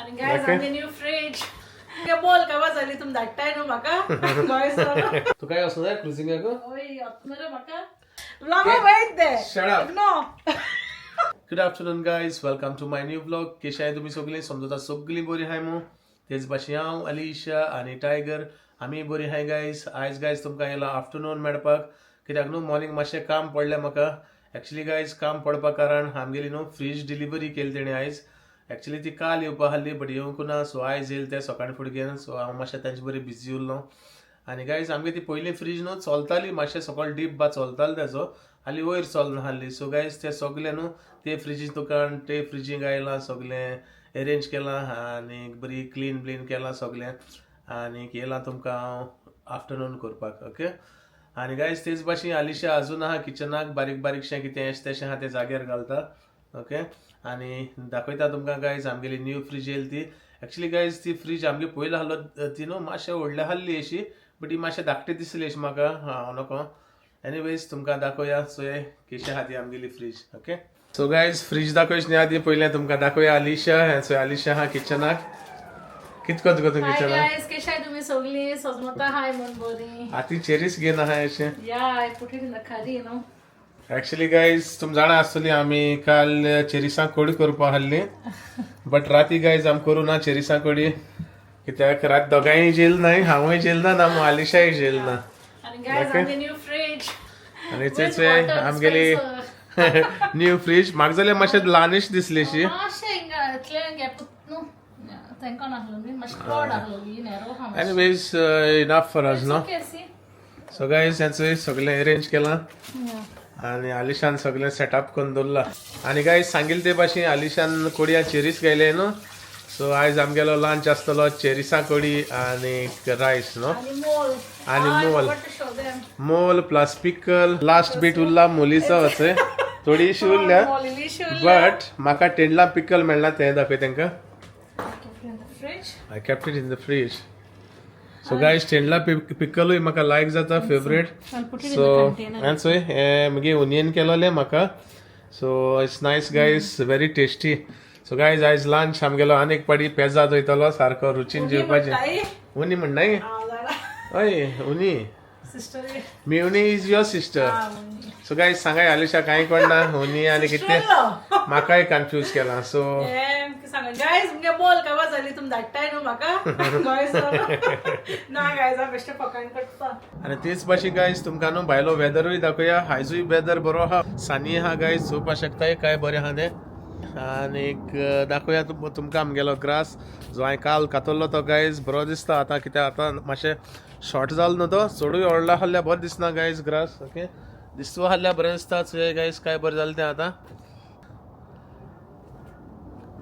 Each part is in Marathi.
And guys, I'm the new fridge. क्या बोल का वाजली तुम धाकटाय न्हू म्हाका गाइस तू काय असं जाय क्रुझिंग गो ओय आत्मरे म्हाका व्लॉग वैट दे Shut up. No good afternoon guys welcome to my new blog कशी आहे तुम्ही सगळी समजता सगळी बरी हाय मू तेच भाशेन हांव अलिशा आनी टायगर आमी बरी हाय गायज आयज गायज तुमकां येयला आफ्टरनून मेळपाक कित्याक न्हू मॉर्निंग मातशें काम पडलें म्हाका एक्चुअली गायज काम पडपा कारण आमगेली न्हू फ्रीज डिलिव्हरी केली तेणी आयज एक्चुअली ती काल येवपा आहली बट येवंक ना सो आयज येयली ते सकाळी फुडे सो हांव मातशें तांचे बरी बिजी उरलो आनी गायज आमगे ती पयली फ्रीज न्हू चलताली मातशें सकयल डीप बा चलतालो तेजो हाली वयर चलना आहली सो गायज ते सगळे न्हू ते फ्रिजीन दुकान ते फ्रिजींक आयलां सगळें अरेंज केलां आनी बरी क्लीन ब्लीन केलां सगळें आनी येयलां तुमकां हांव आफ्टरनून करपाक ओके आनी गायज तेच भाशेन आलिशा अजून आहा किचनाक बारीक बारीकशें कितें अशें तशें आहा तें जाग्यार घालता ओके आनी दाखयता तुमकां गायज आमगेली न्यू फ्रीज येयली ती एक्चुअली गायज ती फ्रीज आमगे पयलीं आहलो ती न्हू मातशें व्हडली आहली अशी बट ही मातशें धाकटी दिसली अशी म्हाका हांव नको एनीवेज तुमकां दाखोवया सो हे कशी आहा ती आमगेली fridge okay so guys fridge दाखोवची न्ही आदी पयलें तुमकां दाखोवया आलिशा सो आलिशा आहा किचनाक कित करता गो तूं हाय किचनाक गाइस कशा आहे तुम्ही सगळी सजमता हाय मन बरी आती चेरीस घेन आहा अशें या I put it in the curry no actually guys तुम जाणा आसतली आमी काल चेरिसां कोडी करपा आहली बट राती गायज आमी करूं ना चेरिसां कोडी कित्याक रात दोगांय जेल नाय हांवूय जेल ना ना आलिशाय जेल ना आणि guys I'm the new fridge आनी तेच आमगेली न्यू फ्रीज म्हाका जाल्यार मातशें ल्हानश दिसली अशी मातशें हिंगा इतलें गॅप न्हू तांकां नाहलो न्ही मातशें क्रॉड आहलो नॅरो हा anyways enough for us no okay see so guys हेंचो सगळें अरेंज केलां आनी आलिशान सगळें सेटअप करून दवरला आनी गायज सांगिल्ले ते भाशेन आलिशान कोडया चेरीस घायले न्हू सो आयज आमगेलो लंच आसतलो चेरिसां कोडी आनी रायस न्हू आणि मोल मोल प्लस पिकल लास्ट बीट उरला मोलीचो असे थोडीशी उरल्या बट म्हाका टेंडला पिकल मेळना तें दाखय तांकां I kept it in the fridge so guys टेंडला पिकलूय म्हाका लायक जाता फेवरेट सो आनी चोय हे मगे ओनियन केलोले म्हाका so it's nice guys very tasty so guys आयज लंच आमगेलो आनी एक पाडी पेजाद वयतलो सारको रुचीन जेवपाचें उनी म्हणनाय हय उनी मी उनी is your sister so guys सांगाय आलिशा कांय कळना उनी आनी कितें म्हाकाय कन्फ्यूज केला सो गाइस मुगे बोल का वाजली तुम धाकटाय न्हू म्हाका गाइस ना गाइस आ बेश्टे पकान करता आनी तेच भाशेन गायज तुमकां न्हू भायलो वेदरूय दाखोवया आयजूय वेदर बरो आहा सानी आहा गायज चोवपा शकताय काय बरें आहा तें आनीक दाखोवया तुमकां आमगेलो ग्रास जो हांवें काल कातरलो तो गायज बरो दिसता आतां कित्याक आतां मातशें शॉर्ट जालो न्हू तो चडूय व्हडलो आहल्यार बरो दिसना गायज ग्रास ओके दिसतो आहल्यार बरें दिसता गायज काय बरें जालें तें आतां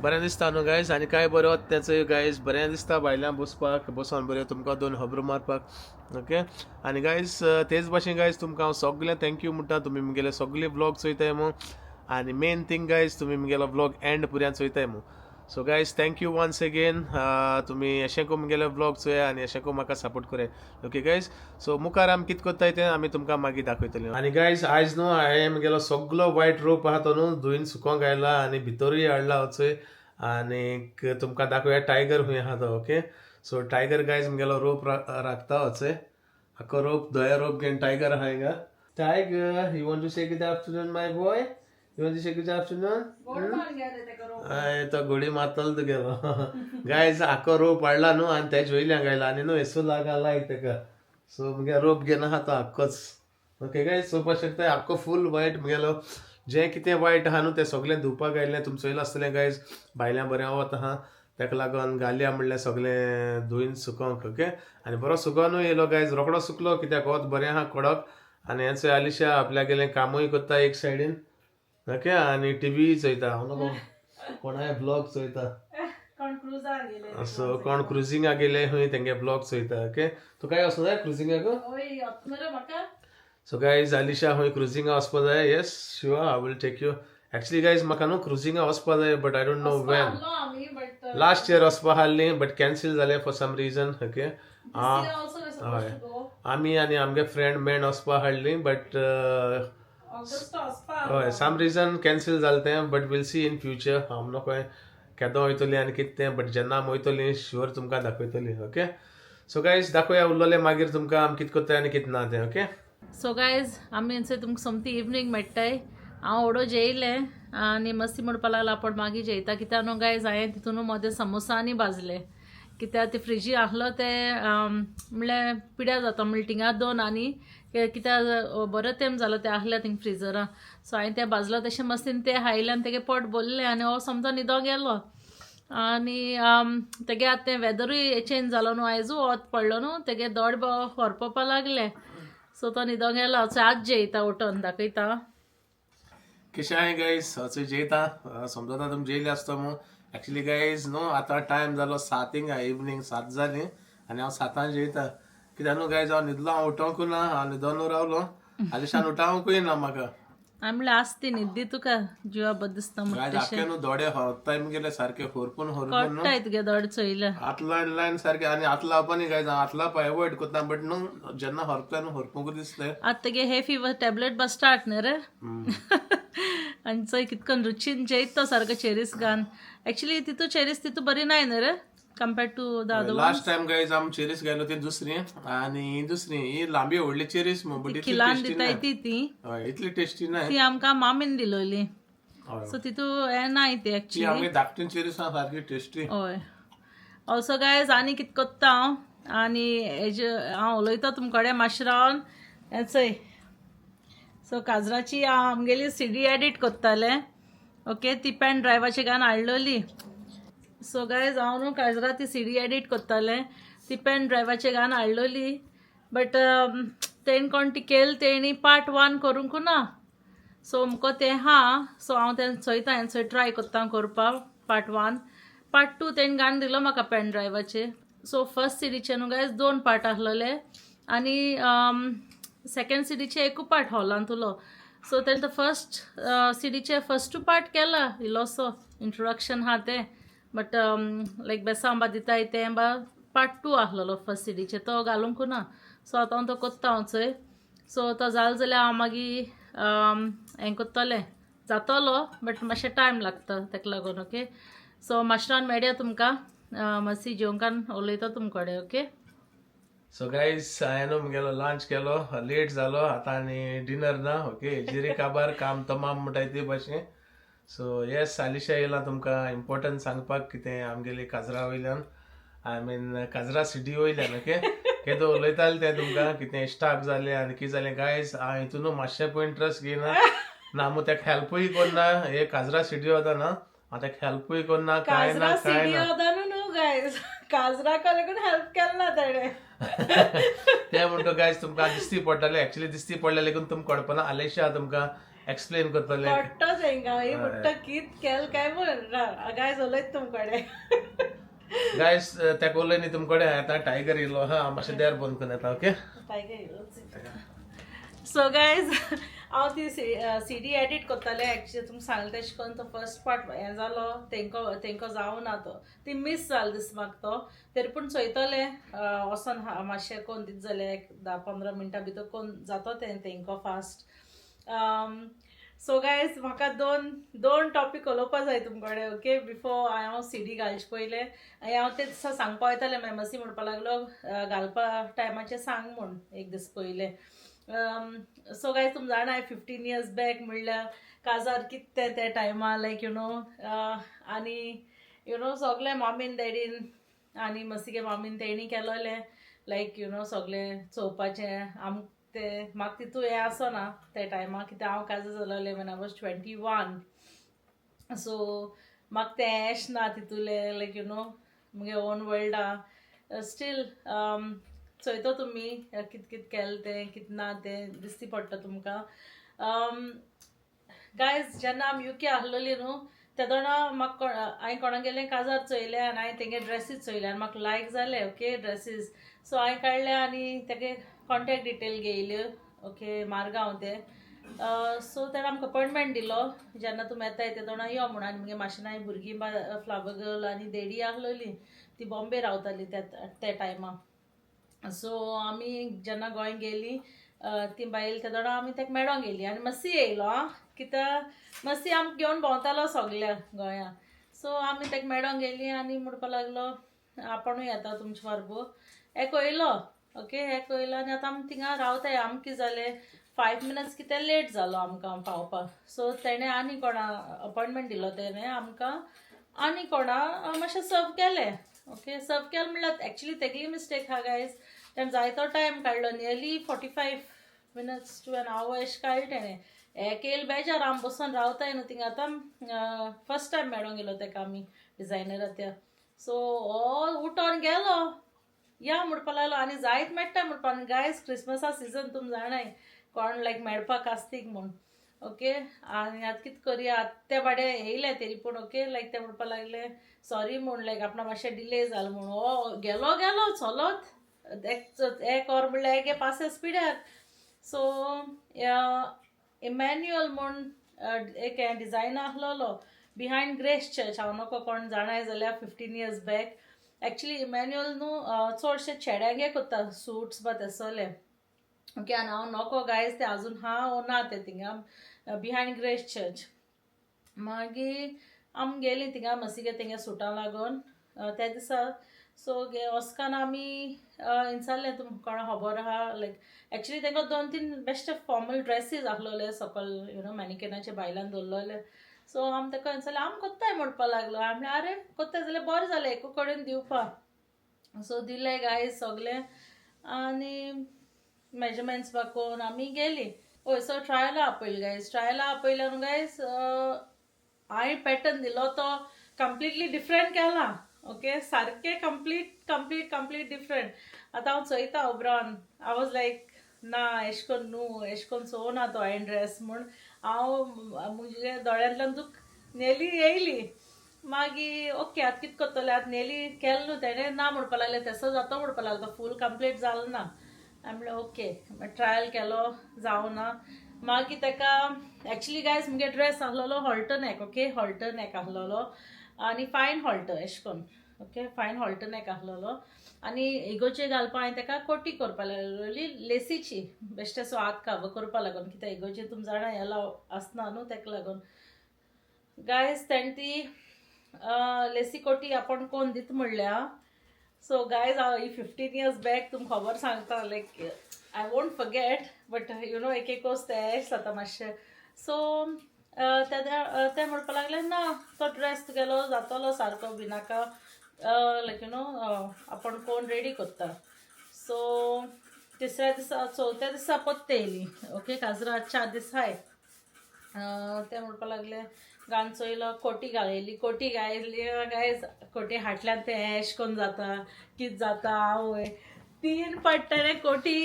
बरें दिसता न्हू गायज आनी काय बरो तेचो गायज बरें दिसता भायल्यान बसपाक बसोन बरें तुमकां दोन खबरो मारपाक ओके आनी गायज तेच भाशेन गायज तुमकां हांव सगळें थँक्यू म्हणटा तुमी मुगेले सगळे ब्लॉग चोयताय मू आनी मेन थिंग गायज तुमी मुगेलो ब्लॉग एंड पर्यंत चोयताय मू so guys thank you once again तुमी अशें करून मुगेले ब्लॉग चोया आनी अशें करून म्हाका सपोर्ट कराय ओके गायज सो मुखार आमी कितें कोत्ताय तें आमी तुमकां मागीर दाखयतलीं आनी गायज आयज न्हू हांवें मुगेलो सगळो वायट रोप आहा तो न्हू धुवन सुकोवंक घायला आनी भितरूय हाडला वचय आनीक तुमकां दाखोवया टायगर खूंय आहा तो ओके सो टायगर गायज मुगेलो रोप राखता वचय आख्खो रोप धोया रोप घेवन टायगर आहा हिंगा tiger you want to say good afternoon my boy You want to say good afternoon? तो घोडी मारतलो तुगेलो गायज आख्खो रोप हाडला न्हू आनी तेज वयल्यान गायला आनी न्हू हेसू लागा लायक तेका सो मुगे रोप घेवन आहा तो आख्खोच ओके गायज चोवपाक शकता आख्खो फूल वायट मुगेलो जें कितें वायट आहा न्हू तें सगळें धुवपाक गायलें तुमी चोयलां आसतलें गायज भायल्यान बरें वत आहा तेका लागोन घालया म्हणलें सगळें धुवन सुकोवंक ओके आनी बरो सुकोनूय येयलो गायज रोकडो सुकलो कित्याक वत बरें आहा कडक आनी हेंचो आलिशा आपल्या गेलें कामूय कोत्ता एक सायडीन ओके आनी टीव्ही चोयता हांव न्हू कोणाय ब्लॉग चोयता सो कोण क्रुझिंगाक गेले खंय तेंगे ब्लॉग चोयता ओके तूं काय वचूं जाय क्रुझिंगाक सो गायज आलिशा खंय क्रुझिंगा वचपा जाय yes sure I will take you actually guys म्हाका न्हू क्रुझिंगा वचपा जाय but I don't know when last year वचपा आहली बट कॅन्सील जालें फॉर सम रिजन ओके हय आमी आनी आमगे फ्रेंड मेळून वचपा आहली बट हय सम रिजन कॅन्सील जालें तें but will see in future हांव नो खंय केदो वयतली आनी कितें तें, बट जेन्ना आमी वयतली शुअर तुमकां दाखयतली. ओके, सो गायज दाखोवया उरलोले मागीर तुमकां आमी कितें कोत्ताय आनी कितें ना तें. ओके, सो गायज आमी तुमकां सोमती इवनिंग मेळटाय. हांव ओडो जेयलें आनी मस्ती म्हणपा लागला आपण मागीर जेयता. कित्याक न्हू गायज हांवें तितून मोदे समोसा आनी भाजले. कित्याक ते फ्रिजी आहलो ते म्हणल्यार पिड्यार जाता म्हणल्यार थिंगा 2 आनी कित्याक बरो तेंप जालो ते आहले थिंग फ्रिजरान. सो हांवें ते भाजलो तशें मस्तीन ते खायले आनी तेगे पोट भरलें आनी हो समतो न्हिदो गेलो. आनी तेगे आतां तें वेदरूय चेंज जालो न्हू, आयजू वत पडलो न्हू, तेगे दोड होरपोवपा लागले. सो तो न्हिदो गेलो. आज जेयता उठोन दाखयता. कशें आहाय गायज, हचूय जेयता. समजता तुमी जेयले आसता मू. एक्चुअली गायज न्हू आतां टायम जालो 7 इवनिंग 7 जाली आनी हांव 7 जेयता. कित्याक न्हू गायज हांव न्हिदलो, हांव उठोंकू ना, हांव न्हिदोन रावलो. हालींच्यान उठावंकूय ना म्हाका. हांवें म्हणलें आसती न्हिद्दी तुका जिवा बरें दिसता गायज आख्खे न्हू दोडे होरताय गेले सारखे होरपून न्हू कोट्टाय तुगे दोड चोयल्या. हात लायन सारखे. आनी हात लावपानी गायज हांव हात लावपा एवॉयड कोत्ता, बट न्हू जेन्ना होरता न्हू होरपूंक दिसता. आतां तेगे हे फीवर टॅबलेट बस स्टार्ट न्ही रे. आनी चोय कितकोन रुचीन जेयत तो सारको चेरीस घान. एक्चुअली तितू चेरीस तितू बरी नाय न्ही रे compared to the other. Last time guys आमी चेरीस गेलो ती दुसरी, आनी दुसरी ही लांबी व्हडली चेरीस मू, बट किलान दिताय ती हय इतली टेस्टी नाय. ती आमकां मामीन दिलोली. हय सो तितू हे नाय ती ती एक्चुअली. आमगे धाकटी चेरीस आहा सारकी टेस्टी. हय. ऑल्सो गायज आनी कितें कोत्ता हांव, आनी हेजे हांव उलयता तुमकोडे मातशें रावन. हें चोय, सो काजराची हांव आमगेली सीडी एडिट कोत्तालें. ओके, ती पेन ड्रायवाची घान हाडलोली. सो गायज हांव न्हू काजरा ती सीडी एडिट कोत्तालें, ती पेन ड्रायवाचे घान हाडलोली. बट तेणी कोण ती केली तेणी पार्ट 1 करूंक ना. सो मुको तें हा, सो हांव तें चोयता, हें चोय ट्राय कोत्ता करपा पार्ट 1. पार्ट 2 तेणी घान दिलो म्हाका पेन ड्रायवाचेर. सो फर्स्ट सीडीचे न्हू गायज 2 पार्ट आहलोले आनी सेकंड सीडीचे एकू पार्ट हॉलान तुलो. सो तेणें तो फर्स्ट सीडीचे फर्स्ट 2 पार्ट केला इल्लोसो इंट्रोडक्शन हा ते. बट लायक बेसा आंबा दिताय तें बा पार्ट 2 आहलोलो फर्स्ट सीडीचे, तो घालूंक ना. सो आतां हांव तो कोत्ता हांव चोय. सो तो जालो जाल्यार हांव मागीर हें कोत्तोलें जातोलो, बट मातशें टायम लागता तेका लागून. ओके, सो माश्रान मेळया तुमकां मातशी जेवंकान उलयता तुमकोडे. ओके, सो गायज हांवें न्हू मुगेलो लंच केलो, लेट जालो आतां आनी डिनर ना. ओके, जिरे काबार काम तमाम म्हणटाय ते भाशेन. सो येस, आलिशा येयला तुमकां इम्पॉर्टंट सांगपाक कितें आमगेली काजरा वयल्यान, आय मीन काजरा सिटी वयल्यान. ओके, केदो उलयताले तें तुमकां कितें स्टाक जालें आनी कितें जालें. गायज हांव हितून मातशें पळय इंट्रस्ट घेयना ना, मू तेका हेल्पूय कोन्ना. हे काजरा सिटी वता ना, हांव तेका हेल्पूय कोन्ना, काय ना काय ना. न्हू गायज काजराका लागून हेल्प केलना तेणे. ते म्हणतो गायज तुमकां दिसती पडटलें, एक्चुअली दिसती पडलें लेगून तुमकां कळपना. आलेशा तुमकां एक्सप्लेन करतलें. पडटो तेंका ही म्हणटा कित केल काय म्हण गायज उलयत तुमकोडे. गायज तेका उलयनी तुमकोडे आतां टायगर येयलो. हा, हांव मातशें देर बंद करून येता. ओके, सो गायज हांव ती सीडी एडिट कोत्तालें. एक्चुअली तुमकां सांगलें तेशें कोन्न तो फर्स्ट पार्ट हें जालो तेंको जावना, तो ती मिस जालो दिसता म्हाका. तो तरी पूण चोयतलें वोसोन मातशें कोन्न दित जाल्यार 10-15 मिनटां भितर कोन्न जातो तेंको फास्ट. सो गायज म्हाका दोन टॉपीक उलोवपा जाय तुमकोडे. ओके, बिफोर हांव सीडी घालचे पयलें हांव ते दिसा सांगपा वयतालें, मागीर मसी म्हणपा लागलो घालपा टायमाचेर सांग म्हूण एक दीस पयलें. सो गायज तुमी जाणाय 15 years बॅक म्हणल्यार काजार कितें ते टायमार लायक आनी सगलें मामीन डॅडीन आनी मसीगे मामीन तेणी केलोलें लायक सगलें चोवपाचें. ते म्हाका तितू हें आसना ते टायमार, कित्याक हांव काजार जालोलें when I was 21. सो म्हाका तें एश ना तितूलें लायक मुगे ओन वर्ल्डा. स्टील चोयतो तुमी कित केलें तें कित ना तें दिसती पडटा तुमकां. गायज जेन्ना आमी UK आहलोली न्हू तेदोना म्हाका हांवें कोणा गेलें काजार चोयलें आनी हांवें तेंगे ड्रेसीस चोयले आनी म्हाका लायक जाले. Okay, dresses. सो हांवें काडले आनी तेगे कॉन्टेक्ट डिटेल घेयल्यो. ओके, मारगांव ते. सो तेणें आमकां अपॉयंटमेंट दिलो जेन्ना तुमी येताय तेदोना यो म्हणून. आनी मुगे माशेनाय भुरगीं फ्लावर गर्ल आनी देडी आहलोली ती बॉम्बे रावताली ते टायमार. सो आमी जेन्ना गोंय गेली ती बायल तेदोना आमी तेका मेळोंक गेली आनी मस्सी येयलो. कित्याक मस्सी आमकां घेवन भोंवतालो सोगल्या गोंया. सो आमी ताका मेळोंक गेली आनी म्हणपा लागलो आपुणूय येता तुमचे बरोबर एक येयलो ओके एक येयलो आनी आतां आमी थिंगा रावताय आमकां कितें जालें 5 मिनट्स कितें लेट जालो आमकां पावपाक सो तेणें आनी कोणा अपॉयंटमेंट दिलो तेणें आमकां आनी कोणा मातशें सर्व केलें ओके सर्व केलें म्हणल्यार एक्चुली तेगेली मिस्टेक आहा गायज तेणें जायतो टायम काडलो nearly 45 minutes to an hour एश काडलें तेणें एक येयलो बेजार आमी बसून रावताय न्हू थिंगा आतां फर्स्ट टायम मेळोंक गेलो तेका आमी डिजायनरा त्या सो हो उठोन गेलो या म्हणपा लागलो आनी जायत मेळटा म्हणपा आनी गायज क्रिसमसा सिजन तुमी जाणाय कोण लायक मेळपाक आसतीक म्हूण ओके आनी आतां कितें करया ते बाडे येयले तरी पूण ओके लायक ते म्हणपा लागले सॉरी म्हूण लायक आपणा मातशें डिले जालो म्हूण हो गेलो गेलो चलत एक और म्हणल्यार एक पासे स्पिडार सो इमॅन्युअल म्हूण एक डिजायनर आसलोलो बिहायंड ग्रेस चर्च हांव नको कोण जाणाय जाल्यार 15 years बॅक एक्चुली इमॅन्युअल न्हू चडशे चेड्यांगे कोत्ता सूट्स बा तेसोले ओके आनी हांव नको गायज ते आजून हांव ना ते थिंगा बिहायंड ग्रेस चर्च मागीर आमी गेली थिंगा मसिगे थिंगा सुटां लागून त्या दिसा सो वचकान आमी विचारलें तुमकां कोणा खबर आहा लायक एक्चुली तांकां 2-3 बेश्टे फॉर्मल ड्रेसीस आसलोले सकयल यू नो मॅनिकेनाच्या भायल्यान दवरलोले सो आमी ताका विचारलें आमी कोत्ताय म्हणपा लागलो आमी आरे कोत्ताय जाल्यार बरें जालें एकू कडेन दिवपाक सो दिलें गायज सगलें आनी मेजरमेंट्स बाकोवन आमी गेली हय सो ट्रायला आपयली गायज ट्रायला आपयल्या न्हू गायज हांवें पॅटर्न दिलो तो कंप्लिटली डिफरंट केला ओके सारकें कंप्लीट डिफरंट आतां हांव चोयता उबरावन आय वॉज लायक ना एश कोन्न न्हू एश कोन्न चोवना तो हांवें ड्रेस म्हूण हांव म्हजे दोळ्यांतल्यान दूख नेली येयली मागीर ओके आतां कितें कोत्तलें आतां नेली केलें न्हू तेणें ना म्हणपा लागलें तेसो जातो म्हणपा लागलो तो फूल कंप्लीट जालो ना हांवें म्हणलें ओके ट्रायल केलो जावना मागीर ताका एक्चुली गायज मुगे ड्रेस आसलोलो halter neck okay halter neck आसलोलो आनी फायन हॉल्टर एश कोन्न ओके फायन हॉल्टर नॅक आसलोलो आनी इगोचे घालपा हांवें ताका कोटी करपा लागली लेसीची बेश्टे सो हात काब करपा लागून कित्याक इगोचे तुमी जाणा हेला आसना न्हू ताका लागून गायज तेणें ती लेसी कोटी आपण कोण दिता म्हणल्या सो गायज हांव ही 15 years बॅक तुमकां खबर सांगता like I won't forget but you know एक वस्त एश जाता मातशें सो ते म्हणपा लागले ना तो ड्रेस तुगेलो जातलो सारको बिनाका लायक यू नो आपण कोण रेडी कोत्ता सो तिसऱ्या दिसा चवथ्या दिसा पत्ते येयली ओके काजरा 4 दीस हाय ते म्हणपा लागले गान चोयलो कोटी घालयली कोटी घायली गायज कोटी हाटल्यान ते एश कोन्न जाता कित जाता आवय 3 पाट ताणें कोटी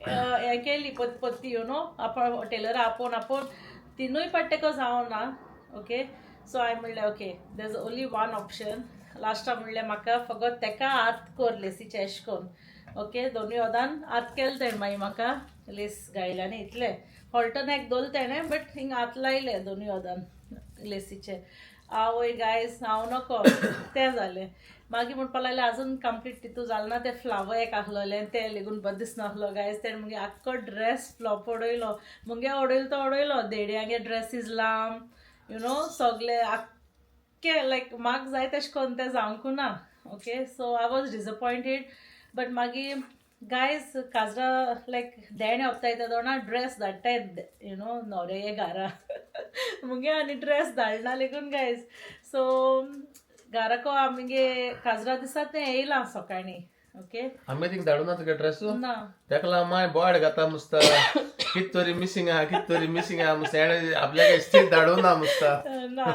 हें केली पत्ती यू नो आपण टेलरा आपोवन तिनूय पाट तेका जावना ओके सो हांवें म्हणलें okay there is only one option लास्टाक म्हणलें म्हाका फकत तेका हात कोर लेसीचे एश कोन्न ओके दोनूय वदान हात केले तेणें मागीर म्हाका लेस घायल्यानी इतलें हॉल्टर एक दोल तेणें बट हिंग हात लायले दोनूय वदान लेसीचे आवय गायज हांव नको तें जालें मागीर म्हणपा लागलें आजून कंप्लीट तितू जालें ना तें फ्लावर एक आसलोलें तें लेगून बरें दिसनासलो गायज तेणें मुगे आख्खो ड्रेस फ्लॉप उडयलो मुगे उडयलो देड्यांगे ड्रेसीस लांब यू नो सगले आख्खे लायक म्हाका जाय तशें करून तें जावंकू ना okay so I was disappointed but मागीर गायज काजरा लायक देणे हप्ता येता दोना ड्रेस धाडटाय यू नो न्हवरे घारा मुगे आनी ड्रेस धाडना लेगून गायज सो घाराको आमगे काजरा दिसा तें येयलां सकाळीं ओके आमी थिंग धाडूं ना तुगे ड्रेस ना तेका लागून माय बॉड घाता मुस्ता कित तरी मिसींग आहा मुस्ता हेणे आपल्याक स्टील धाडूं ना मुस्ता ना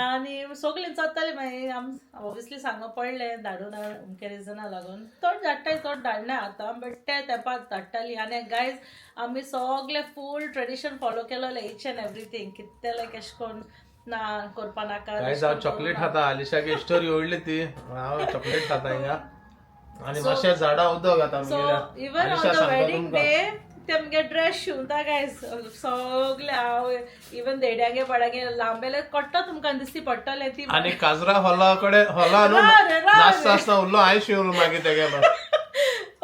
आनी सगळीं चोत्तालीं मागीर आमी ऑब्वियसली सांगो पडलें धाडून अमके रिजना लागून चड धाडटाय चड धाडना आतां बट त्या तेंपार धाडटालीं आनी गायज आमी सगळे फूल ट्रेडिशन फॉलो केलोलें ईच एंड एवरीथींग कितें लायक एशें कोन्न ना करपा नाका गायज हांव चॉकलेट खाता आलिशागे स्टोरी व्हडली ती हांव चॉकलेट खाता हिंगा आनी मातशें झाडां उदक घाता so even on the wedding day ते मुगे ड्रेस शिवता गायज सगळे हांव इवन देड्यांगे पडांगे लांबेले कोट्टा तुमकां दिसती पडटलें ती आनी काजरा हॉला न्हू नाचता आसतना उरलो हांवें शिवलो मागीर तेगे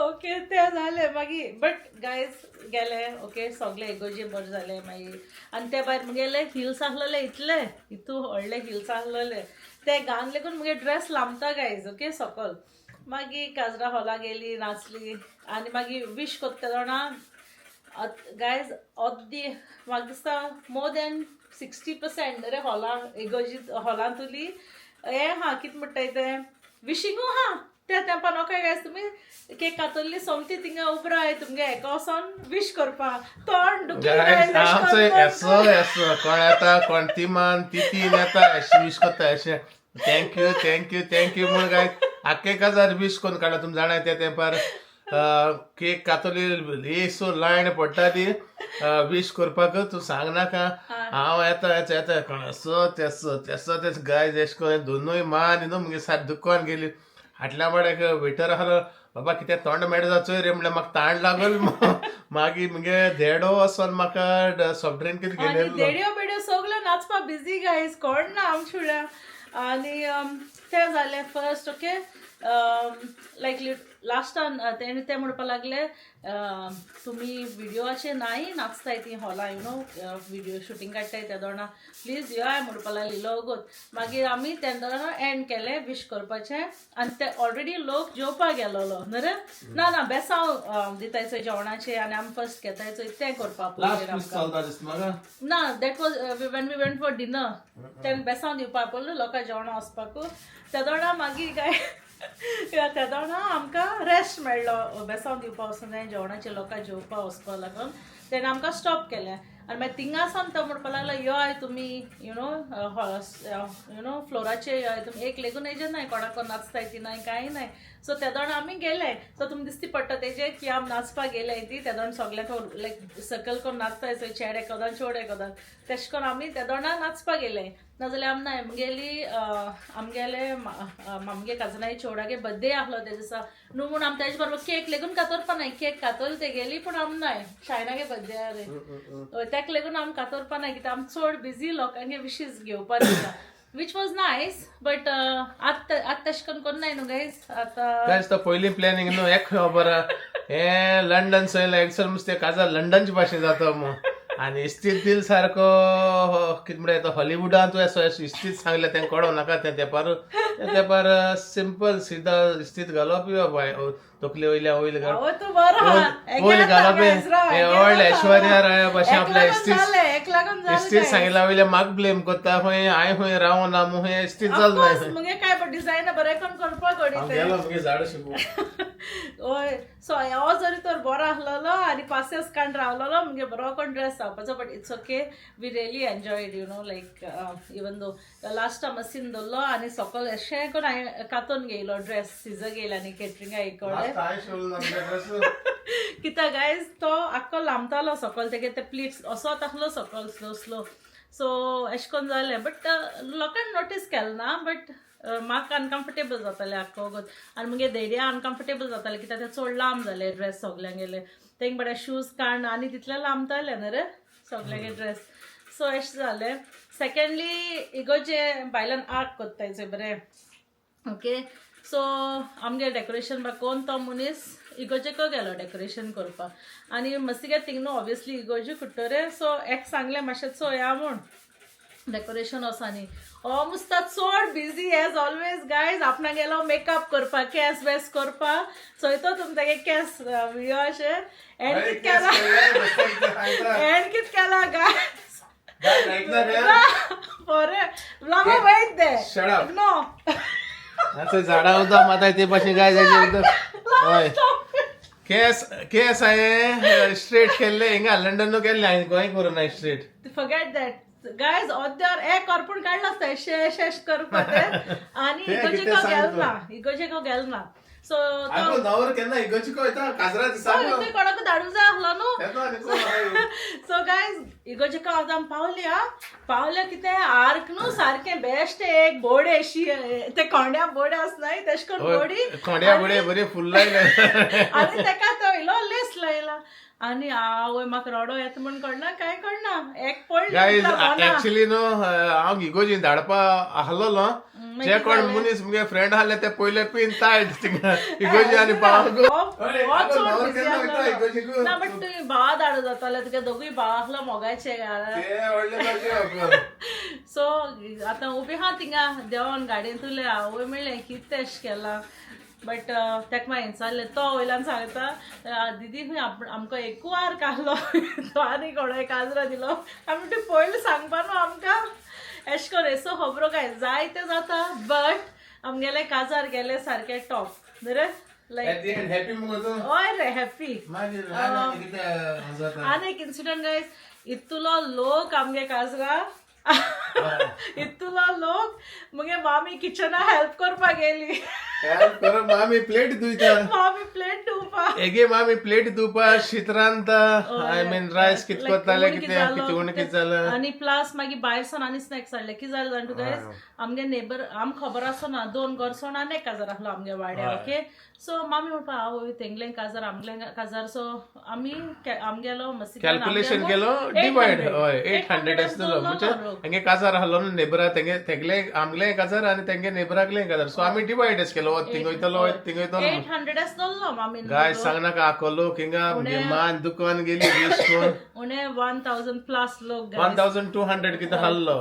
ओके ते जालें मागीर बट गायज गेले ओके सगळे इगोजी बरें जालें मागीर आनी त्या भायर मुगेले हिल्स आसलोले इतले हितू व्हडले हिल्स आसलोले ते गान लेगून मुगे ड्रेस लांबता गायज ओके सकल मागीर काजरा हॉला गेली नाचली आनी मागीर विश कोत्ता जाणा गायज अर्दी म्हाका दिसता मोर दॅन 60% रे हॉला इगोजी हॉलांत तुली हे हा कितें म्हणटाय ते विशींगू हा त्या तेंपार नोका गायज तुमी केक कातरली सोमती थिंगा उबो राय तुमगे हेका वोसोन विश करपा तोंड कोण येता कोण तिमान तितीन येता अशें विश कोत्ता अशें थँक्यू थँक्यू थँक्यू म्हूण गाय आख्खे काजार विश कोन्न काडला तुमी जाणा त्या तेंपार केक कातोली येसो लायन पडटा ती विश करपाक तूं सांग नाका हांव येता येता कोण असो तेसो गाय एश कोन्न दोनूय मान न्हू मुगे सात दुकान गेली फाटल्या वाड्याक वेटर आहलो बाबा कितें तोंड मेळटा चोय रे म्हणल्यार म्हाका ताण लागल मागीर मुगे देडो वचोन म्हाका सॉफ्ट ड्रिंक कितें घेवन देड्यो बेड्यो सगळ्यो नाचपा बिजी गायज कोण ना आमचुड्या आनी ते जालें फर्स्ट ओके लायक लास्टान तेणे ते म्हणपा लागले तुमी विडियोचे नाय नाचताय ती हॉला यू नो विडियो शूटिंग काडटाय त्या दोना प्लीज यो हांवें म्हणपा लागली लोगूत मागीर आमी तेन्ना एंड केलें विश करपाचें आनी ते ऑलरेडी लोक जेवपाक गेलोलो न्हू रे ना बेसांव दितायचो जेवणाचे आनी आमी फर्स्ट घेतायचो तें करपाक ना that was when we went for dinner तेन्ना बेसांव दिवपाक पडलो लोकां जेवणां वचपाक त्या दोना मागीर काय त्या दोना आमकां रेस्ट मेळ्ळो बेसांव दिवपाक वचून जाय जेवणाचे लोकां जेवपाक वचपाक लागून तेणें आमकां स्टॉप केलें आनी मागीर थिंगा सावन तो म्हणपा लागलो यो आय तुमी यू नो फ्लोराचेर यो आय तुमी एक लेगून हेजेर नाय कोणाक नाचताय ती नाय कांय नाय सो ते दोन आमी गेले सो तुमकां दिसती पडटा तेजेर की आमी नाचपाक गेले ती ते दोन सगळ्याक लायक सकयल कोन्न नाचताय चोय चेड एकोदान चोड एकोदान तेश कोन्न आमी ते दोना नाचपाक गेले नाजाल्यार आमी नाय आमगेले आमगे काजनाय चोडागे बर्थडे आहलो ते दिसा न्हू म्हूण आमी तेजे बरोबर केक लेगून कातरपा नाय केक कातोल ते गेली पूण आमी नाय शायनागे बर्थडे आहा तेका लागून आमी कातरपा नाय कित्याक आमी चड बिजी लोकांगे विशीस घेवपा दिता which was nice but आत तशें करून कोन्नाय न्हू गायज गायज तो पयलीं प्लॅनिंग न्हू एक खबर हे लंडन चोयलें एक्चुअल नुस्तें काजार लंडनचे भाशेन जाता मो आनी इस्तीत दिल सारको कितें म्हणटा तो हॉलिवुडांत इस्तीत सांगलें तें कळो नाका त्या तेंपार सिंपल सिदा इस्तीत घालप यो बाय तकले वयल्या वयल घालप व्हडले ऐश्वर्या राया भाशेन आपल्या इस्तीत सांगिल्ल्या वयल्या म्हाका ब्लेम करता खंय हांवें खंय रावूं ना खंय इस्तीत जाल ना मुगे काय डिजायन बरें करून करपाक गेलो मुगे झाड शिकूं ओय सो हो जरी तर बरो आहलोलो आनी पासेस काण रावलोलो मुगे बरो कोण ड्रेस जावपाचो but it's okay we really enjoyed you know like even though last time machine दवरलो आनी सकयल अशें करून हांवें कातून घेयलो ड्रेस सिजर घेयला आनी कॅटरिंगा एक कळ्ळें कित्याक गायज तो आख्खो लांबतालो सकयल तेगे ते प्लीट्स असोच आहलो सकयल स्लो स्लो सो अशें करून जालें बट लोकांनी नोटीस केलें ना बट म्हाका अनकम्फर्टेबल जातालें आख्खो वगत आनी मुगे देड्या अनकम्फर्टेबल जातालें कित्याक ते चड लांब जाले ड्रेस सगल्यांगेले तेंक बरें शूज काण आनी तितले लांबताले न्हू रे सगल्यांगे ड्रेस सो अशें जालें सेकेंडली इगोजे बायलान आर्ट कोत्ताय चोय बरें ओके सो आमगे डेकोरेशन बा कोण तो मनीस इगोजेको गेलो डेकोरेशन करपाक आनी मस्तिगे थिंग न्हू ऑब्वियसली इगोजी कुट्टोरे सो एक सांगलें मातशें चोया म्हूण डेकोरेशन वोसानी हो मुस्ता चड बिजी एज ऑलवेज गायज आपणा गेलो मेकअप करपा केस वेस करपा चोयतो तुमचे केस विडियो अशे एंड कित केला गायज बरें लागो वयत दे नो असं झाडा उदक माताय ते भाशेन गाय हय केस हांवें स्ट्रेट केल्ले हिंगा लंडन केल्ले हांवें गोंय करूं ना स्ट्रेट फॉरगेट दॅट गायज ऑद्यार एक करपूण काडलो आसता शेश करपा ते आनी इगोजेको गेल ना सो कोणाक धाडूंक जाय आहलो न्हू सो गायज इगोजेको आतां पावल्या कितें आर्क न्हू सारकें बेस्ट एक बोडे अशी ते कोंड्या बोडे आसनाय तेश करून बोडी कोंड्या बोडे बरे फुल लायले आनी तेका तो इलो लेस लायला आनी आवय म्हाका रडो येता म्हण कळना काय कळना एक पडलो एक्चुअली न्हू हांव इगोजीन धाडपा आहलोलो जे कोण मनीस मुगे फ्रेंड आहले ते पयले पिन तायट थिंगा इगोजी आनी ना बट तुवें भावा धाडू जाताले तुगे दोगूय भाव आहलो मोगाचे सो आतां उबी आहा थिंगा देंवन गाडयेन तुले आवय म्हणलें कितें तेश केलां बट तेका मागीर विचारलें तो वयल्यान सांगता दिदी खंय आमकां एकू वार काडलो तो आनी कोणा काजरा दिलो आमी तूं पयलीं सांगपा न्हू आमकां एश कोन सो खबरो काय जायते जाता बट आमगेले काजार गेले सारके टॉप रे लायक हॅपी मग हय रे हॅपी मागीर आनी एक इन्सिडंट गायज इतलो लोक आमगे काजरा इतलो लोक मुगे मामी किचना हेल्प करपा गेली मामी प्लेट धुयता मामी प्लेट धुवपा हेगे मामी प्लेट धुवपा शीत रांदता आय मीन रायस कित कोत्ताले कितें उण कित जालें आनी प्लस मागीर भायर सावन आनी स्नॅक्स हाडले कितें जालें जाण तूं गायज आमगे नेबर आम खबर आसा ना 2 घर सोण आनी एक काजार आसलो आमगे वाड्या ओके सो मामी म्हणपा आवय तेंगलें काजार आमगे काजार सो आमी आमगेलो कॅल्क्युलेशन केलो डिवायड हय 800 आसलो म्हणजे हेंगे काजार आसलो न्हू नेबरा तेगले आमले काजार आनी तेंगे नेबराकले काजार सो आमी डिवायडच केलो थिंग वयतलो थिंग वयतलो 800 आसलो मामी गाय सांग नाका आकोलो हिंगा मान दुकान गेली 20 कोण उणे 1000 प्लस लोक 1200 कितें हाल्लो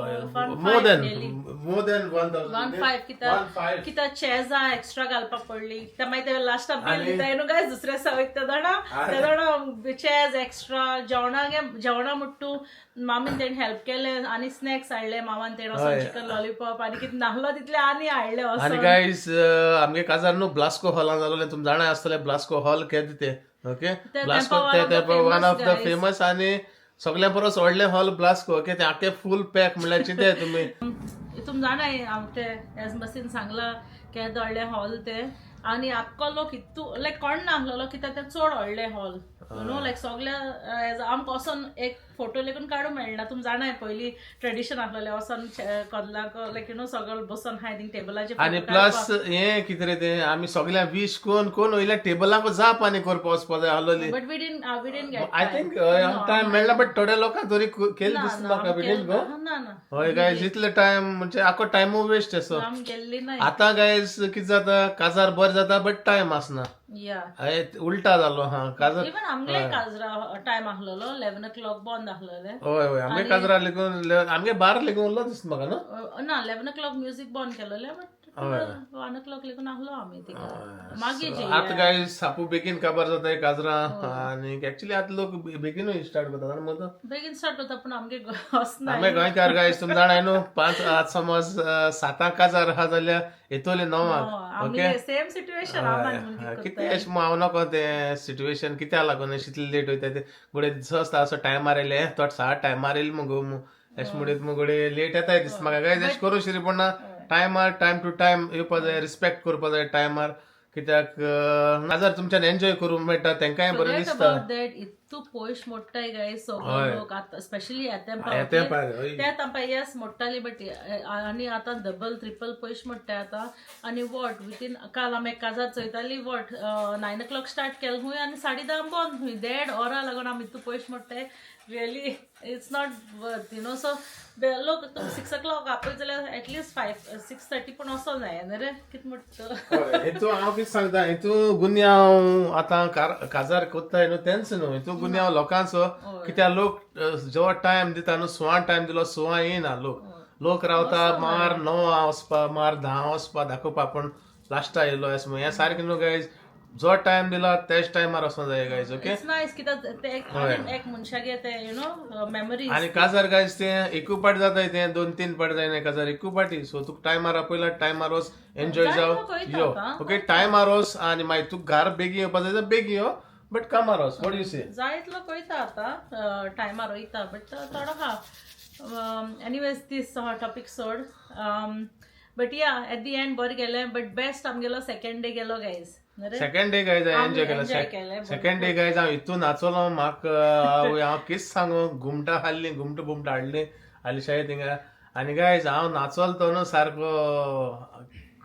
मोर देन 15 किता चेजा एक्स्ट्रा घालपाक पडली कित्याक मागीर ते लास्टाक बिल दिताय न्हू गायज दुसऱ्या सवयक ते जाणा चेज एक्स्ट्रा जेवणा मुट्टू मामीन तेणें हेल्प केले आनी स्नॅक्स हाडले मामान तेणें वचून चिकन लॉलीपॉप आनी कितें नाहलो तितले आनी हाडले आनी गायज आमगे काजार न्हू ब्लास्को हॉलान जालोलें तुमी जाणा आसतलें ब्लास्को हॉल केदें तें ओके ब्लास्को ते वन ऑफ द फेमस आनी सगळ्या परस व्हडलें हॉल ब्लास्को ओके ते आखे फूल पॅक म्हणल्यार चिंते तुमी तुम जाणाय हांव ते एज बसीन सांगला केदे व्हडले हॉल ते आनी आख्खो लोक इतू लायक कोण नाहलो कित्याक ते चड व्हडले हॉल यू नो लायक सगळ्या आमकां वचोन एक फोटो लेगून काडूंक मेळना तुमी जाणाय पयलीं ट्रेडिशन आसलेलें वचोन कदलाक लायक यू नो सगळे बसून हाय थिंग टेबलाचेर आनी प्लस हें कितें रे तें आमी सगळ्या विश कोण वयल्या टेबलांक जाप आनी करपा वचपा जाय आसलोली but we didn't get I think time मेळना बट थोड्या लोकांक तरी केली दिसता म्हाका वी डिडंट गो ना हय गायज इतले टायम म्हणजे आख्खो टायमू वेस्ट असो आमी गेल्ली ना आतां गायज कितें जाता काजार बरें जाता बट टायम आसना या उलटा जालो हा काजार इवन आमगे काजरा टायम आसलेलो 11 o'clock बंद आसलेले हय हय आमगे काजरा लेगून आमगे बार लेगून उरलो दिसता म्हाका न्हू ना 11 o'clock म्युजीक बंद केलेले बट 1 o'clock लेगून आसलो आमी तिका मागीर आतां गायज सापू बेगीन काबार जाता काजरा आनी एक्चुअली आतां लोक बेगीनूय स्टार्ट करता जाणा मग बेगीन स्टार्ट जाता पूण आमगे वचना आमी गोंयकार गायज तुमी जाणाय न्हू 5 आज समज 7 काजार आहा जाल्यार येतोले 9 ओके सेम सिच्युएशन कितें अशें हांव नको तें सिच्युएशन कित्याक लागून अशें इतलें लेट वयता ते गुडे जस्ट असो टायमार येयले तो 7 टायमार येयले मुगो अशें म्हणत मुगोडे लेट येताय दिसता म्हाका गायज अशें करूं शिरी पूण टायमार टायम टू टायम येवपा जाय रिस्पेक्ट करपा जाय टायमार कित्याक नाजार तुमच्यान एन्जॉय करूंक मेळटा तेंकाय बरें दिसता इतू पयश मोडटाय गाय सगळे लोक आतां स्पेशली ते येस मोडटाली बट आनी आतां डबल ट्रिपल पयश मोडटाय आतां आनी वॉट विथीन काल आमी एक काजार चयताली वॉट 9 o'clock स्टार्ट केलें खूंय आनी 10:30 बंद खूंय 1.5 hours लागून आमी इतू पयश मोडटाय really it's not worth you know so लोक तुमी 6 o'clock आपयत जाल्यार एटलिस्ट 6:30 पूण वचों जाय न्ही रे कितें म्हणटा हेतू हांव कितें सांगता हेतू गुन्यांव आतां काजार कोत्ताय न्हू तेंच न्हू हेतू गुन्यांव लोकांचो कित्याक लोक जो टायम दिता न्हू 6 टायम दिलो 6 येयना लोक रावता मार 9 वचपा मार 10 वचपा दाखोवपा पूण लास्टा येयलो अशें हें सारकें न्हू गायज जो टायम दिला तेच टायमार वचूंक जाय गायज ओके इट्स नाइस कित्याक ते एक मनशागे ते यू नो मेमरी आनी काजार गायज तें एकू पाट जाताय तें 2-3 पाट जायना काजार एकू पाटी सो तुका टायमार आपयला टायमार वच एन्जॉय जाव यो ओके टायमार वच आनी मागीर तुका घार बेगीन येवपा जाय जाल्यार बेगीन यो बट कामार वच व्हॉट यू से जायतलो पळयता आतां टायमार वयता बट थोडो हा एनीवेज दीस टॉपिक सोड बट या एट दी एंड बरें गेलें बट बेस्ट आमगेलो सेकंड डे गेलो guys second day guys enjoy केला सेकंड डे गायज हांव हितून नाचलो म्हाका हांव कितें सांगू घुमटां हाडलीं घुमटां हाडलीं आलिशाय थिंगा आनी गायज हांव नाचलो तो न्हू सारको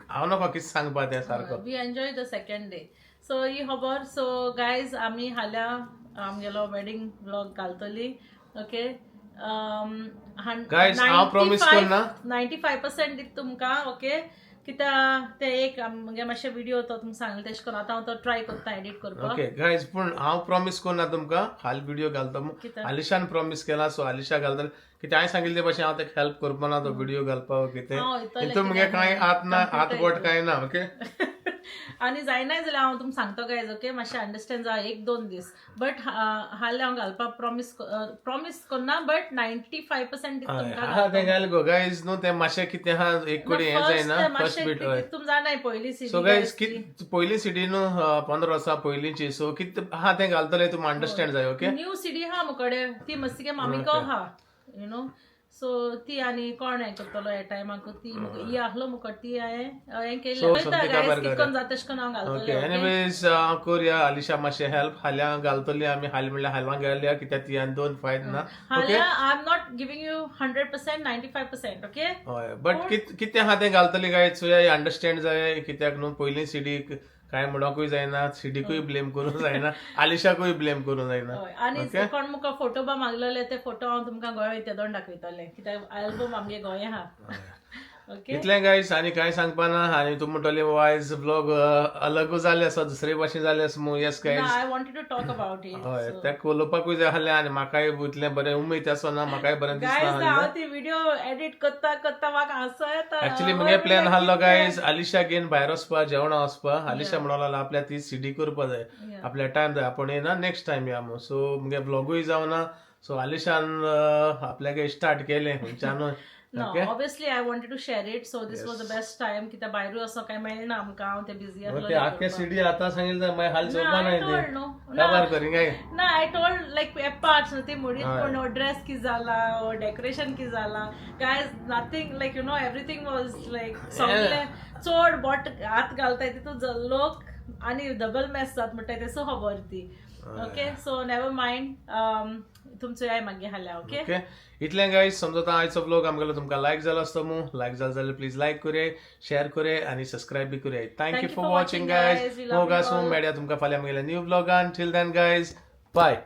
हांव नको कितें सांगपा तें सारको we enjoy the second day so ही खबर सो गायज आमी हाल्या आमगेलो वेडिंग ब्लॉग घालतली ओके गायज हांव प्रॉमिस करना 95% दिता तुमकां ओके कित्याक ते एक म्हणजे मातशे व्हिडिओ तो तुमकां सांगले तशें करून आतां हांव तो ट्राय करता एडिट करपाक. ओके गायज पूण हांव प्रॉमिस करना तुमकां हाल व्हिडिओ घालता कित्याक? आलिशान प्रॉमिस केला सो आलिशा घालतले कित्याक हांवें सांगिल्ले ते भशेन हांव ताका हेल्प करपा ना तो व्हिडिओ घालपाक कितें हांव वयतलें हितून मुगे कांय हात ना हात बोट कांय ना ओके. आनी जायनाय जाल्यार हांव तुमकां सांगता गायज ओके मातशें अंडरस्टँड जा 1-2 दीस बट हाल्या हांव घालपाक प्रॉमिस करना बट 95% तुमकां हा ते घाल गो गायज न्हू ते मातशें कितें हा एक कोडी हें जायना फर्स्ट बीट हय. तुम जाणाय पयली सो गायज कित पयली सिडी न्हू 15 वर्सां पयलींची सो कित हा तें घालतले तुमी अंडरस्टँड जाय ओके. न्यू सीडी हा मुकडे ती मस्तिके मामिको हा यू नो सो ती आनी कोण हें करतलो ह्या टायमाक ती ही आहलो मुकड ती हें केलें कितकोन जाता तशें करून हांव ओके घालतलें. एनीवेज करुया आलिशा मातशें हेल्प हाल्या घालतली आमी हाल म्हणल्यार हालवां घालया कित्याक ती आनी 2 फायद ना okay. I am not giving you 100% 95% okay. हय बट कितें हा तें घालतली गाय चोया अंडरस्टँड जाय कित्याक न्हू पयली सिडी काय म्हणोकूय जायना सिडीकूय ब्लेम करूंक जायना आलिशाकूय ब्लेम करूंक जायना. आनी कोण मुका फोटो बा मागलेले ते फोटो हांव तुमकां गोंय वयता दाखयतलें कित्याक अल्बम आमगे गोंय हा ओके. इतलें गायस आनी कांय सांगपा ना आनी तुमी म्हणटले वायज ब्लॉग अलगूच जाले आसा दुसरे भाशेन जाले आसा मू yes guys I wanted to talk about it. हय तेका उलोवपाकूय जाय आहलें आनी म्हाकाय इतलें बरें उमेद आसा ना म्हाकाय बरें दिसना गायज हांव ती व्हिडिओ एडिट करता म्हाका हांसो येता. एक्चुअली मुगे प्लॅन आहलो गायज आलिशा घेवन भायर वचपा जेवणा वचपा आलिशा म्हणून आपल्या ती सिडी करपा जाय आपल्या टायम जाय आपण येना नेक्स्ट टायम या मू सो मुगे ब्लॉगूय जावना सो आलिशान आपल्यागे स्टार्ट केलें खंयच्यानूय. No, obviously I wanted to share it, so this was the best time. कित्या भायरू असो काय मेळना आमकां हांव ते बिझी आसलो. ते आख्खे सिडी आतां सांगिल्लें मागीर हाल चोवपा नाय ते नो काबार करी काय ना आय टोल्ड लायक पार्ट्स ती मुडीत पण ड्रेस की जाला ओ डेकोरेशन की जाला guys nothing like you know everything वाज लायक सगळे चोड बोट हात घालताय तितून लोक आनी डबल मॅस जात म्हणटाय ते सो खबर ती ओके. सो नेवर माइंड तुमचो याय मागीर हाल्या ओके. ओके इतलें गायज समजता आयचो ब्लॉग आमगेलो तुमकां लायक जालो आसतो मू लायक जालो जाल्यार प्लीज लायक करे शेअर करे आनी सबस्क्रायब बी करे. Thank you for watching guys. हो गासू मेळया तुमकां फाल्यां आमगेल्या न्यू ब्लॉगान. Till then guys bye.